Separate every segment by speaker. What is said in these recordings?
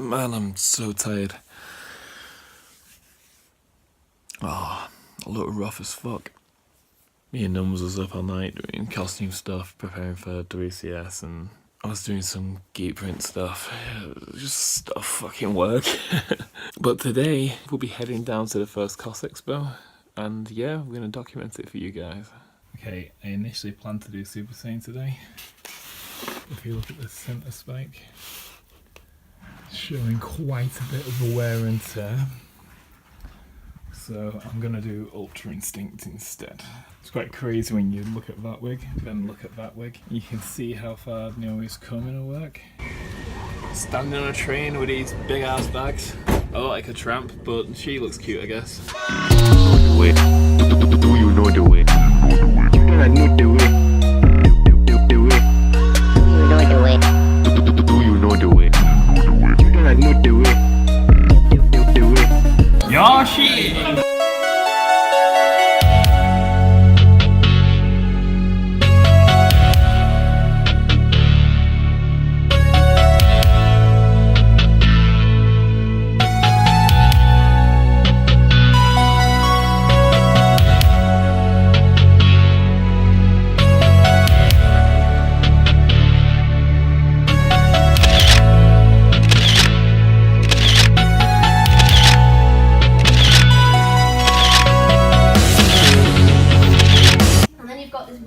Speaker 1: Man, I'm so tired. Oh, I look rough as fuck. Me and Nomes was up all night doing costume stuff, preparing for WCS, and I was doing some geek print stuff. Just stuff fucking work. But today, we'll be heading down to the first CosXpo, and yeah, we're gonna document it for you guys. Okay, I initially planned to do Super Saiyan today. If you look at the center spike, it's showing quite a bit of a wear and tear. So I'm gonna do Ultra Instinct instead. It's quite crazy when you look at that wig, then look at that wig. You can see how far Naomi's come in her work. Standing on a train with these big ass bags. I look like a tramp, but she looks cute, I guess.
Speaker 2: Do you know the way? You do not know the way. The way. You know the way. Do you know the way? You do not know the way. The way.
Speaker 1: Yoshi!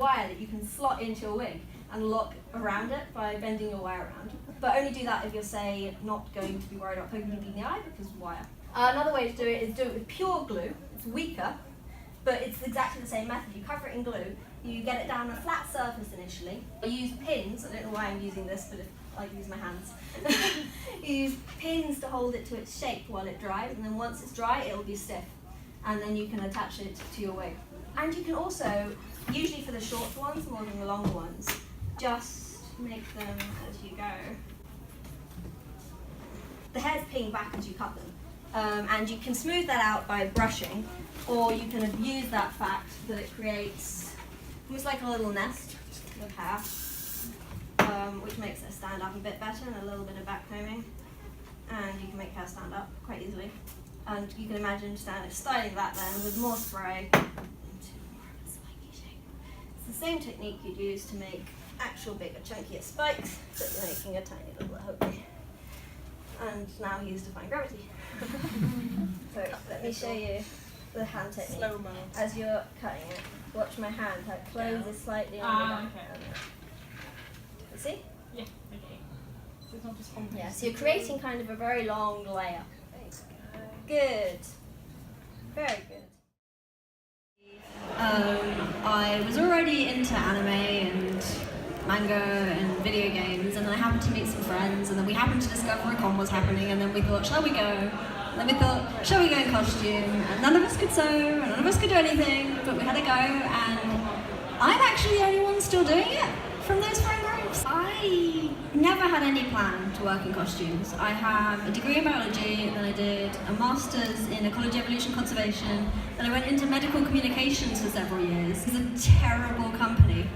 Speaker 3: That you can slot into your wig and lock around it by bending your wire around. But only do that if you're, say, not going to be worried about poking you in the eye because of wire. Another way to do it is do it with pure glue. It's weaker, but it's exactly the same method. You cover it in glue, you get it down a flat surface initially. You use pins, I don't know why I'm using this, but if I use my hands. You use pins to hold it to its shape while it dries, and then once it's dry, it'll be stiff. And then you can attach it to your wig. And you can also, usually for the short ones more than the longer ones, just make them as you go. The hairs ping back as you cut them. And you can smooth that out by brushing, or you can abuse that fact that it creates almost like a little nest of hair, which makes it stand up a bit better, and a little bit of back combing. And you can make hair stand up quite easily. And you can imagine styling that then with more spray. It's the same technique you'd use to make actual bigger, chunkier spikes, but you're making a tiny little hook. And now he's defying gravity. So let me show you the hand technique.
Speaker 4: Slow-mo.
Speaker 3: As you're cutting it, watch my hand, how it closes slightly on the back.
Speaker 4: Okay.
Speaker 3: You see?
Speaker 4: Yeah, okay. So it's not just one piece.
Speaker 3: Yeah, so you're creating kind of a very long layer. Good. Very good. I was already into anime and manga and video games, and then I happened to meet some friends, and then we happened to discover a con was happening, and then we thought, shall we go? And then we thought, shall we go in costume? And none of us could sew, and none of us could do anything, but we had to go, and I'm actually the only one still doing it from those friend groups. I never had any plan to work in costumes. I have a degree in biology, then I did a master's in ecology, evolution, conservation, then I went into medical communications for several years. It's a terrible company,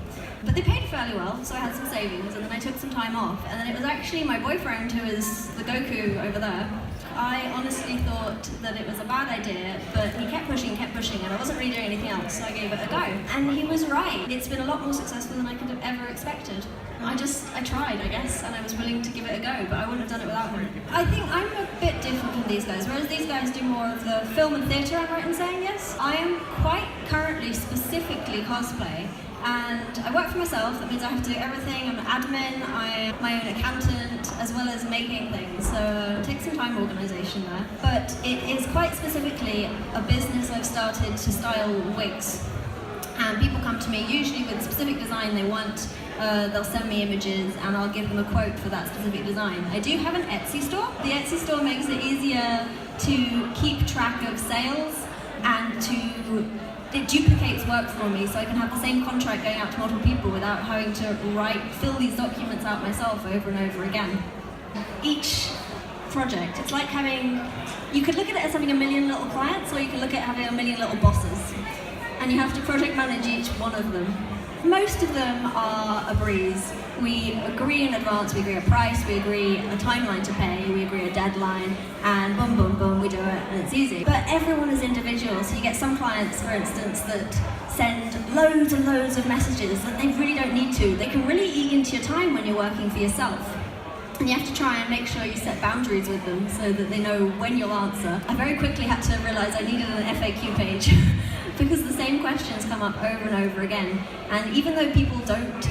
Speaker 3: but they paid fairly well, so I had some savings, and then I took some time off, and then it was actually my boyfriend who is the Goku over there. I honestly thought that it was a bad idea, but he kept pushing, and I wasn't really doing anything else, so I gave it a go. And he was right. It's been a lot more successful than I could have ever expected. I tried, I guess, and I was willing to give it a go, but I wouldn't have done it without him. I think I'm a bit different from these guys, whereas these guys do more of the film and theatre, I'm right in saying, yes? I am quite currently specifically cosplay, and I work for myself. That means I have to do everything. I'm an admin, I'm my own accountant, as well as making things, so it takes some time organisation there. But it is quite specifically a business I've started to style wigs. And people come to me usually with a specific design they want. They'll send me images and I'll give them a quote for that specific design. I do have an Etsy store. The Etsy store makes it easier to keep track of sales, and it duplicates work for me, so I can have the same contract going out to multiple people without having to fill these documents out myself over and over again. Each project, it's like you could look at it as having a million little clients, or you can look at having a million little bosses. And you have to project manage each one of them. Most of them are a breeze. We agree in advance, we agree a price, we agree a timeline to pay, we agree a deadline, and boom, boom, boom, we do it, and it's easy. But everyone is individual, so you get some clients, for instance, that send loads and loads of messages that they really don't need to. They can really eat into your time when you're working for yourself. And you have to try and make sure you set boundaries with them so that they know when you'll answer. I very quickly had to realise I needed an FAQ page because the same questions come up over and over again. And even though people don't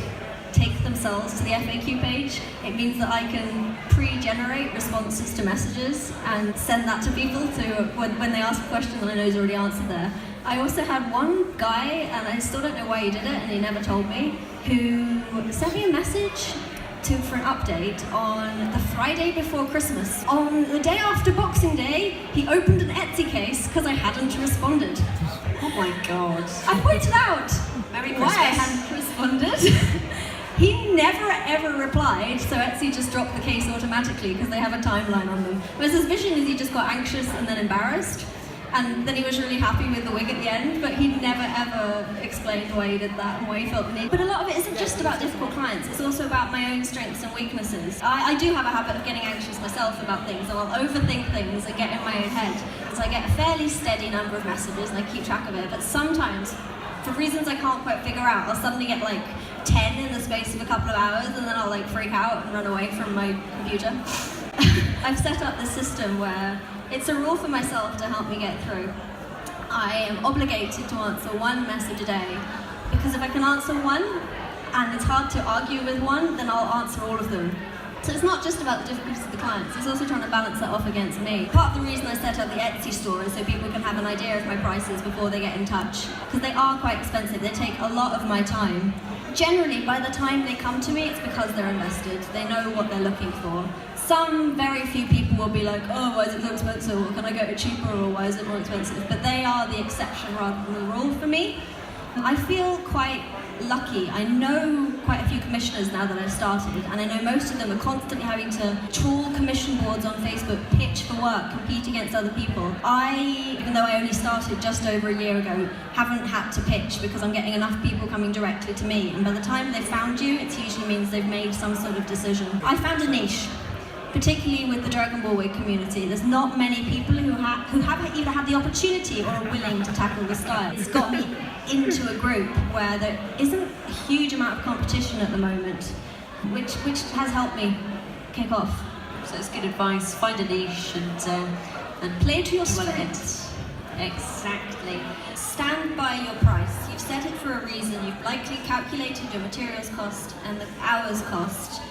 Speaker 3: take themselves to the FAQ page, it means that I can pre-generate responses to messages and send that to people to when they ask a question that I know is already answered there. I also had one guy, and I still don't know why he did it, and he never told me, who sent me a message for an update on the Friday before Christmas. On the day after Boxing Day, he opened an Etsy case because I hadn't responded.
Speaker 5: Oh my god.
Speaker 3: I pointed out
Speaker 5: Merry
Speaker 3: why I
Speaker 5: Christmas.
Speaker 3: hadn't responded. He never ever replied, so Etsy just dropped the case automatically because they have a timeline on them. My suspicion is he just got anxious and then embarrassed, and then he was really happy with the wig at the end, but he never ever explained why he did that and why he felt the need. But a lot of it isn't just about difficult clients, it's also about my own strengths and weaknesses. I do have a habit of getting anxious myself about things, and I'll overthink things and get in my own head. So I get a fairly steady number of messages and I keep track of it, but sometimes, for reasons I can't quite figure out, I'll suddenly get like 10 in the space of a couple of hours, and then I'll like freak out and run away from my computer. I've set up this system where it's a rule for myself to help me get through. I am obligated to answer one message a day, because if I can answer one, and it's hard to argue with one, then I'll answer all of them. So it's not just about the difficulties of the clients, it's also trying to balance that off against me. Part of the reason I set up the Etsy store is so people can have an idea of my prices before they get in touch, because they are quite expensive, they take a lot of my time. Generally, by the time they come to me, it's because they're invested, they know what they're looking for. Some very few people will be like, oh, why is it so expensive, or can I get it cheaper, or why is it more expensive? But they are the exception rather than the rule for me. I feel quite lucky. I know quite a few commissioners now that I've started, and I know most of them are constantly having to trawl commission boards on Facebook, pitch for work, compete against other people. I, even though I only started just over a year ago, haven't had to pitch because I'm getting enough people coming directly to me, and by the time they've found you, it usually means they've made some sort of decision. I found a niche, particularly with the Dragon Ball wig community. There's not many people who have either had the opportunity or are willing to tackle the style. It's got me into a group where there isn't a huge amount of competition at the moment, which has helped me kick off.
Speaker 5: So it's good advice. Find a niche and
Speaker 3: Play to your
Speaker 5: develop it.
Speaker 3: strengths. Exactly. Stand by your price. You've set it for a reason. You've likely calculated your materials cost and the hours cost.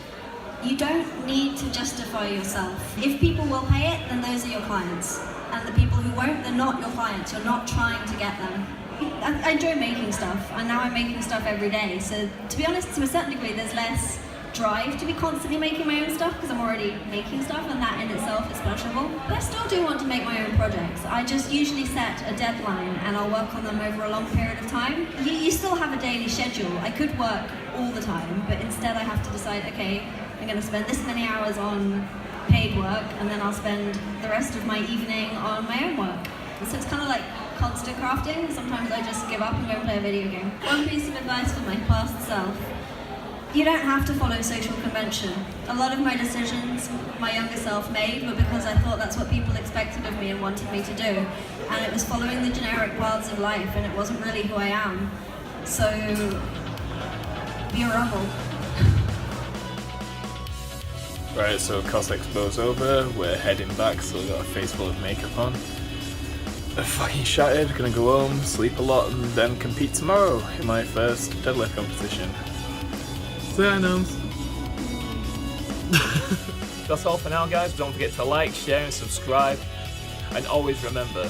Speaker 3: You don't need to justify yourself. If people will pay it, then those are your clients. And the people who won't, they're not your clients. You're not trying to get them. I enjoy making stuff, and now I'm making stuff every day. So to be honest, to a certain degree, there's less drive to be constantly making my own stuff because I'm already making stuff, and that in itself is pleasurable. But I still do want to make my own projects. I just usually set a deadline and I'll work on them over a long period of time. You still have a daily schedule. I could work all the time, but instead I have to decide, okay, I'm going to spend this many hours on paid work, and then I'll spend the rest of my evening on my own work. So it's kind of like constant crafting. Sometimes I just give up and go and play a video game. One piece of advice for my past self: you don't have to follow social convention. A lot of my decisions my younger self made were because I thought that's what people expected of me and wanted me to do. And it was following the generic paths of life, and it wasn't really who I am. So, be a rebel.
Speaker 1: Right, so CosXpo's over, we're heading back, so we've got a face full of makeup on. I'm fucking shattered, gonna go home, sleep a lot, and then compete tomorrow in my first deadlift competition. Say hi, Nomes. That's all for now, guys. Don't forget to like, share, and subscribe. And always remember,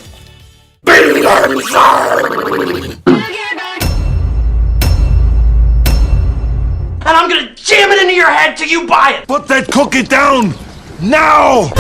Speaker 6: And I'm gonna jam it into your head till you buy it!
Speaker 7: Put that cookie down! Now!